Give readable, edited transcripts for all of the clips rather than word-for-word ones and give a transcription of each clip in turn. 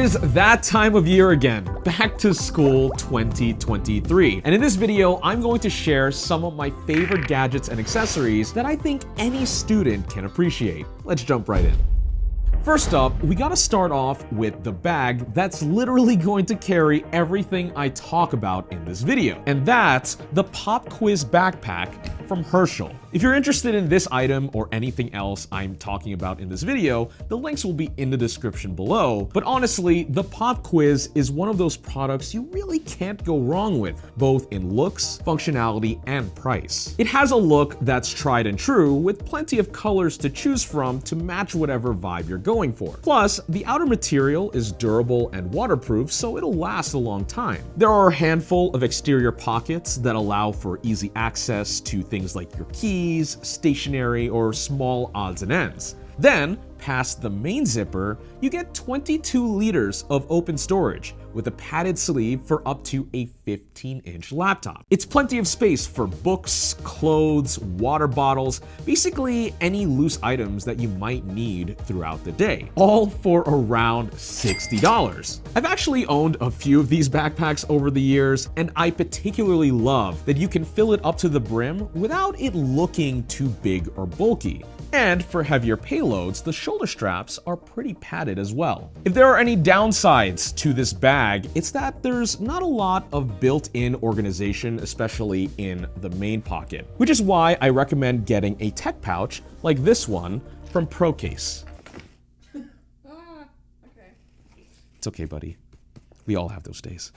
is that time of year again, back to school 2023. And in this video, I'm going to share some of my favorite gadgets and accessories that I think any student can appreciate. Let's jump right in. First up, we gotta start off with the bag that's literally going to carry everything I talk about in this video. And that's the Pop Quiz backpack from Herschel. If you're interested in this item or anything else I'm talking about in this video, the links will be in the description below. But honestly, the Pop Quiz is one of those products you really can't go wrong with, both in looks, functionality, and price. It has a look that's tried and true, with plenty of colors to choose from to match whatever vibe you're going for. Plus, the outer material is durable and waterproof, so it'll last a long time. There are a handful of exterior pockets that allow for easy access to things like your keys, stationery, or small odds and ends. Then, past the main zipper, you get 22 liters of open storage with a padded sleeve for up to a 15-inch laptop. It's plenty of space for books, clothes, water bottles, basically any loose items that you might need throughout the day, all for around $60. I've actually owned a few of these backpacks over the years, and I particularly love that you can fill it up to the brim without it looking too big or bulky. And for heavier payloads, the shoulder straps are pretty padded as well. If there are any downsides to this bag, it's that there's not a lot of built-in organization, especially in the main pocket, which is why I recommend getting a tech pouch like this one from ProCase. Okay. It's okay, buddy. We all have those days.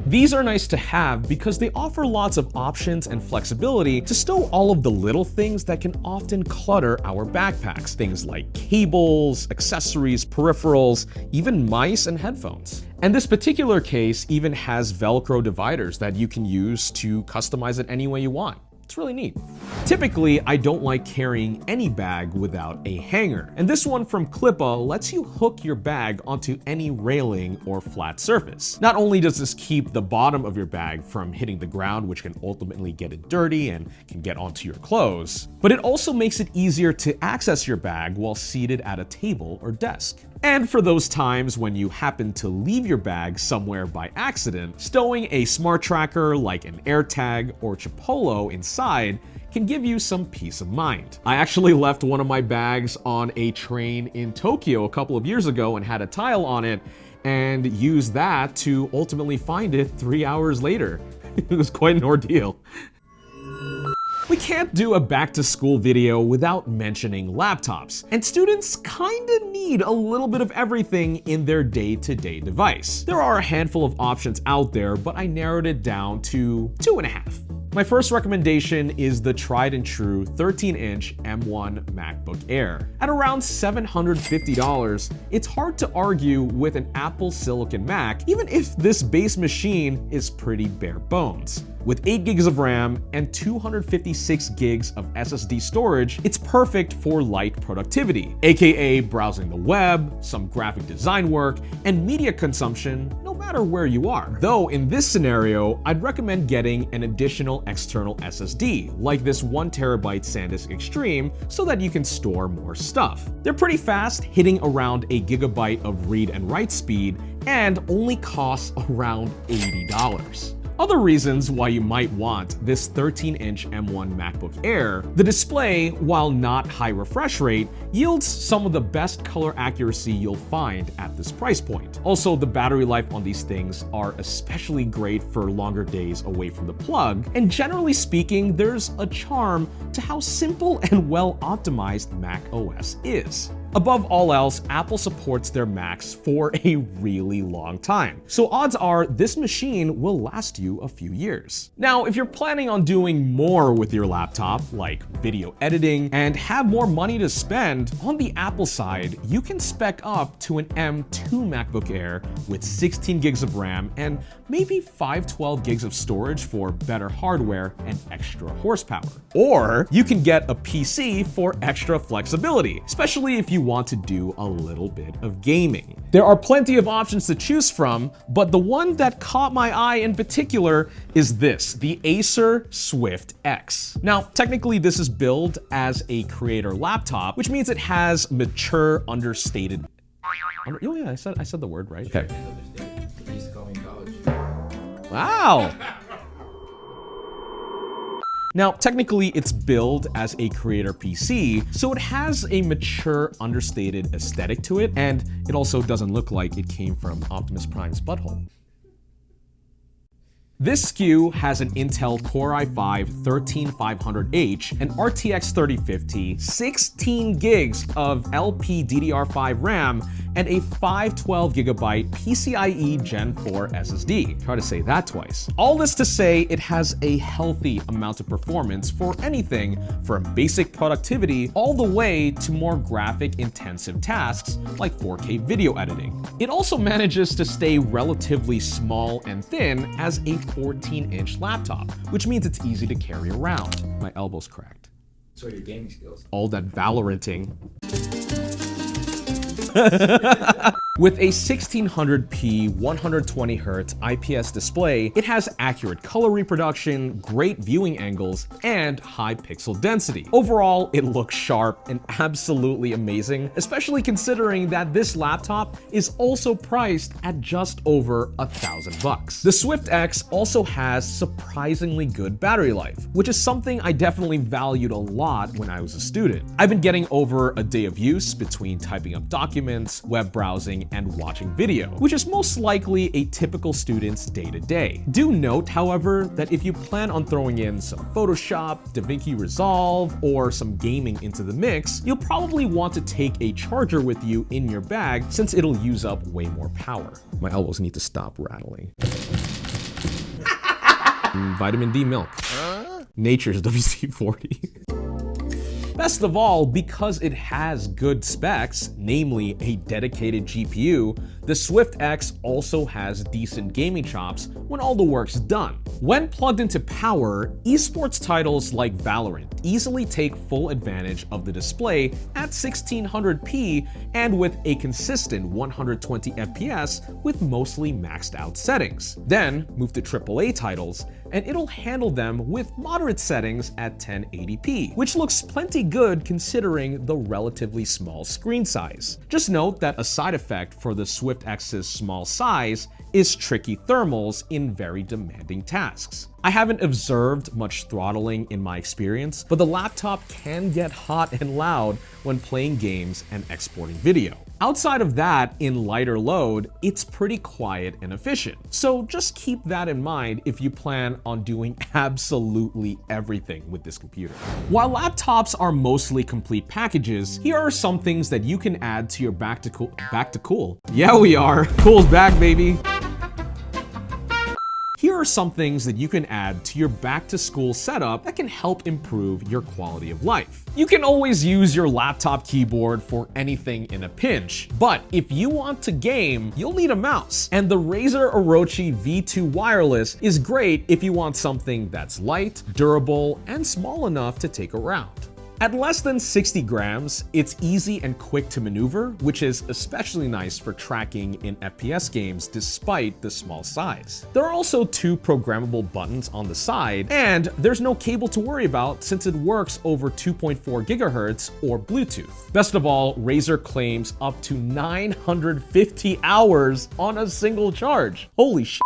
These are nice to have because they offer lots of options and flexibility to stow all of the little things that can often clutter our backpacks. Things like cables, accessories, peripherals, even mice and headphones. And this particular case even has Velcro dividers that you can use to customize it any way you want. It's really neat. Typically, I don't like carrying any bag without a hanger, and this one from Clippa lets you hook your bag onto any railing or flat surface. Not only does this keep the bottom of your bag from hitting the ground, which can ultimately get it dirty and can get onto your clothes, but it also makes it easier to access your bag while seated at a table or desk. And for those times when you happen to leave your bag somewhere by accident, stowing a smart tracker like an AirTag or Chipolo inside can give you some peace of mind. I actually left one of my bags on a train in Tokyo a couple of years ago and had a tile on it, and used that to ultimately find it 3 hours later. It was quite an ordeal. We can't do a back-to-school video without mentioning laptops, and students kinda need a little bit of everything in their day-to-day device. There are a handful of options out there, but I narrowed it down to 2.5. My first recommendation is the tried and true 13-inch M1 MacBook Air. At around $750, it's hard to argue with an Apple Silicon Mac, even if this base machine is pretty bare bones. With 8 gigs of RAM and 256 gigs of SSD storage, it's perfect for light productivity, aka browsing the web, some graphic design work, and media consumption, no matter where you are. Though in this scenario, I'd recommend getting an additional external SSD, like this 1TB SanDisk Extreme, so that you can store more stuff. They're pretty fast, hitting around a gigabyte of read and write speed, and only cost around $80. Other reasons why you might want this 13-inch M1 MacBook Air: the display, while not high refresh rate, yields some of the best color accuracy you'll find at this price point. Also, the battery life on these things are especially great for longer days away from the plug, and generally speaking, there's a charm to how simple and well optimized Mac OS is. Above all else, Apple supports their Macs for a really long time, so odds are this machine will last you a few years. Now, if you're planning on doing more with your laptop, like video editing, and have more money to spend, on the Apple side, you can spec up to an M2 MacBook Air with 16 gigs of RAM and maybe 512 gigs of storage for better hardware and extra horsepower. Or you can get a PC for extra flexibility, especially if you want to do a little bit of gaming. There are plenty of options to choose from, but the one that caught my eye in particular is this, the Acer Swift X. Now, technically this is billed as a creator laptop, which means it has mature, understated Oh yeah, I said the word right. Okay. He used to call me in college. Wow. Now, technically, it's billed as a creator PC, so it has a mature, understated aesthetic to it, and it also doesn't look like it came from Optimus Prime's butthole. This SKU has an Intel Core i5-13500H, an RTX 3050, 16 gigs of LPDDR5 RAM, and a 512GB PCIe Gen 4 SSD. Try to say that twice. All this to say it has a healthy amount of performance for anything from basic productivity all the way to more graphic-intensive tasks like 4K video editing. It also manages to stay relatively small and thin as a 14-inch laptop, which means it's easy to carry around. My elbow's cracked. So your gaming skills. All that Valoranting. With a 1600p 120Hz IPS display, it has accurate color reproduction, great viewing angles, and high pixel density. Overall, it looks sharp and absolutely amazing, especially considering that this laptop is also priced at just over $1,000. The Swift X also has surprisingly good battery life, which is something I definitely valued a lot when I was a student. I've been getting over a day of use between typing up documents, web browsing, and watching video, which is most likely a typical student's day-to-day. Do note, however, that if you plan on throwing in some Photoshop, DaVinci Resolve, or some gaming into the mix, you'll probably want to take a charger with you in your bag since it'll use up way more power. My elbows need to stop rattling. Vitamin D milk. Nature's WC-40. Best of all, because it has good specs, namely a dedicated GPU, the Swift X also has decent gaming chops when all the work's done. When plugged into power, esports titles like Valorant easily take full advantage of the display at 1600p and with a consistent 120 FPS with mostly maxed out settings. Then move to AAA titles, and it'll handle them with moderate settings at 1080p, which looks plenty good considering the relatively small screen size. Just note that a side effect for the Swift X's small size is tricky thermals in very demanding tasks. I haven't observed much throttling in my experience, but the laptop can get hot and loud when playing games and exporting video. Outside of that, in lighter load, it's pretty quiet and efficient. So just keep that in mind if you plan on doing absolutely everything with this computer. While laptops are mostly complete packages, here are some things that you can add to your back to cool. Yeah, we are. Cool's back, baby. Here are some things that you can add to your back-to-school setup that can help improve your quality of life. You can always use your laptop keyboard for anything in a pinch, but if you want to game, you'll need a mouse. And the Razer Orochi V2 Wireless is great if you want something that's light, durable, and small enough to take around. At less than 60 grams, it's easy and quick to maneuver, which is especially nice for tracking in FPS games despite the small size. There are also 2 programmable buttons on the side, and there's no cable to worry about since it works over 2.4 gigahertz or Bluetooth. Best of all, Razer claims up to 950 hours on a single charge. Holy shit.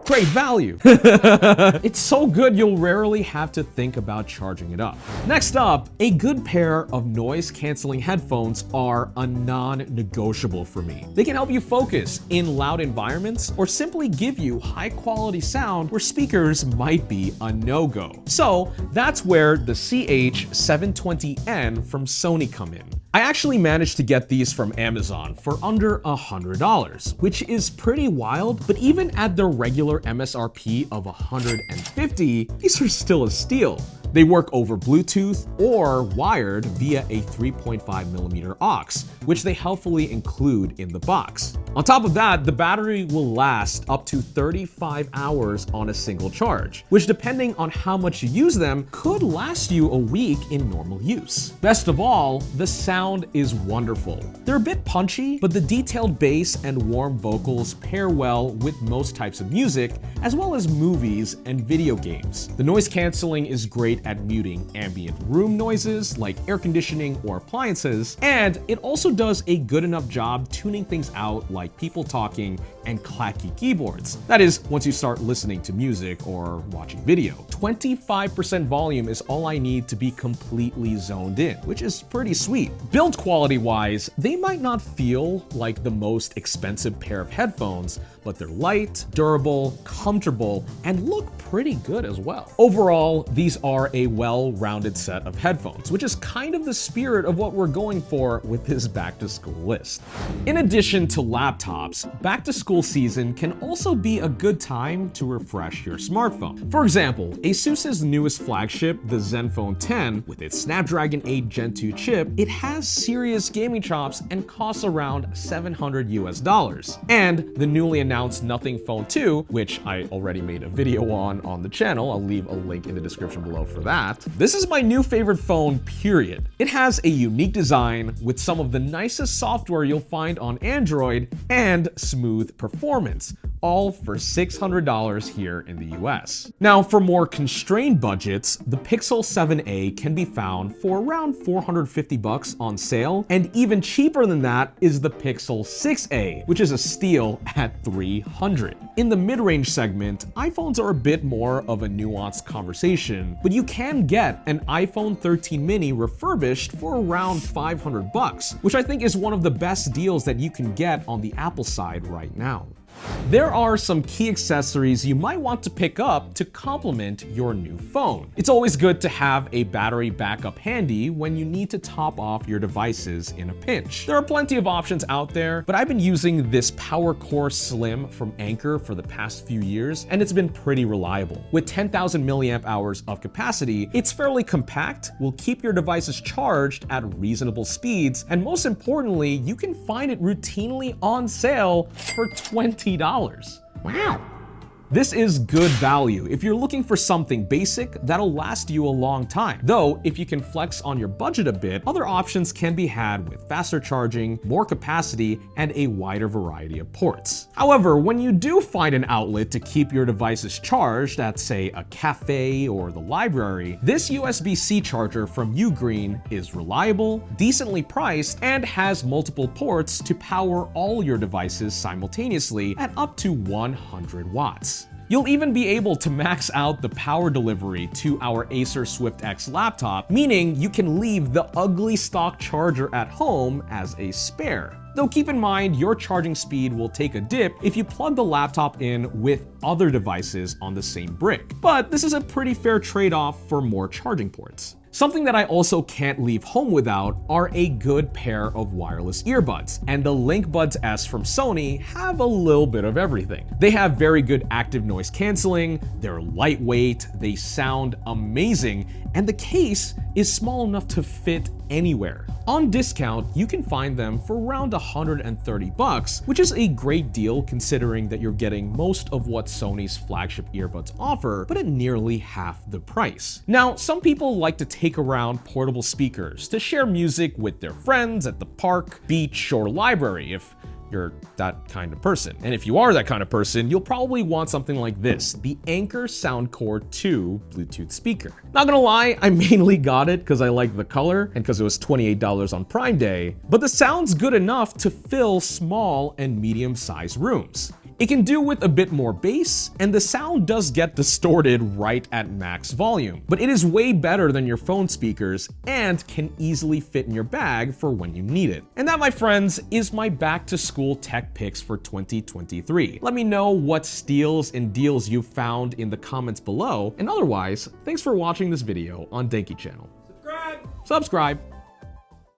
Great value. It's so good you'll rarely have to think about charging it up. Next up, a good pair of noise-canceling headphones are a non-negotiable for me. They can help you focus in loud environments or simply give you high-quality sound where speakers might be a no-go. So that's where the CH720N from Sony come in. I actually managed to get these from Amazon for under $100, which is pretty wild, but even at their regular MSRP of $150, these are still a steal. They work over Bluetooth or wired via a 3.5mm aux, which they helpfully include in the box. On top of that, the battery will last up to 35 hours on a single charge, which depending on how much you use them, could last you a week in normal use. Best of all, the sound is wonderful. They're a bit punchy, but the detailed bass and warm vocals pair well with most types of music, as well as movies and video games. The noise canceling is great great at muting ambient room noises like air conditioning or appliances, and it also does a good enough job tuning things out like people talking and clacky keyboards. That is, once you start listening to music or watching video. 25% volume is all I need to be completely zoned in, which is pretty sweet. Build quality wise, they might not feel like the most expensive pair of headphones, but they're light, durable, comfortable, and look pretty good as well. Overall, these are a well-rounded set of headphones, which is kind of the spirit of what we're going for with this back-to-school list. In addition to laptops, back-to-school season can also be a good time to refresh your smartphone. For example, ASUS's newest flagship, the Zenfone 10, with its Snapdragon 8 Gen 2 chip, it has serious gaming chops and costs around $700 US. And the newly announced Nothing Phone 2, which I already made a video on the channel, I'll leave a link in the description below for that. This is my new favorite phone, period. It has a unique design with some of the nicest software you'll find on Android and smooth performance, all for $600 here in the US. Now, for more constrained budgets, the Pixel 7a can be found for around $450 on sale, and even cheaper than that is the Pixel 6a, which is a steal at $300. In the mid-range segment, iPhones are a bit more of a nuanced conversation, but you can get an iPhone 13 mini refurbished for around $500, which I think is one of the best deals that you can get on the Apple side right now. There are some key accessories you might want to pick up to complement your new phone. It's always good to have a battery backup handy when you need to top off your devices in a pinch. There are plenty of options out there, but I've been using this PowerCore Slim from Anker for the past few years, and it's been pretty reliable. With 10,000 milliamp hours of capacity, it's fairly compact, will keep your devices charged at reasonable speeds, and most importantly, you can find it routinely on sale for $20. Wow. This is good value if you're looking for something basic that'll last you a long time. Though, if you can flex on your budget a bit, other options can be had with faster charging, more capacity, and a wider variety of ports. However, when you do find an outlet to keep your devices charged at, say, a cafe or the library, this USB-C charger from Ugreen is reliable, decently priced, and has multiple ports to power all your devices simultaneously at up to 100 watts. You'll even be able to max out the power delivery to our Acer Swift X laptop, meaning you can leave the ugly stock charger at home as a spare. Though keep in mind, your charging speed will take a dip if you plug the laptop in with other devices on the same brick. But this is a pretty fair trade-off for more charging ports. Something that I also can't leave home without are a good pair of wireless earbuds, and the LinkBuds S from Sony have a little bit of everything. They have very good active noise canceling, they're lightweight, they sound amazing, and the case is small enough to fit anywhere. On discount, you can find them for around $130, which is a great deal considering that you're getting most of what Sony's flagship earbuds offer, but at nearly half the price. Now, some people like to take around portable speakers to share music with their friends at the park, beach, or library if you're that kind of person. And if you are that kind of person, you'll probably want something like this, the Anker Soundcore 2 Bluetooth speaker. Not gonna lie, I mainly got it because I like the color and because it was $28 on Prime Day, but the sound's good enough to fill small and medium-sized rooms. It can do with a bit more bass, and the sound does get distorted right at max volume, but it is way better than your phone speakers and can easily fit in your bag for when you need it. And that, my friends, is my back-to-school tech picks for 2023. Let me know what steals and deals you found in the comments below, and otherwise, thanks for watching this video on Denki channel. Subscribe! Subscribe!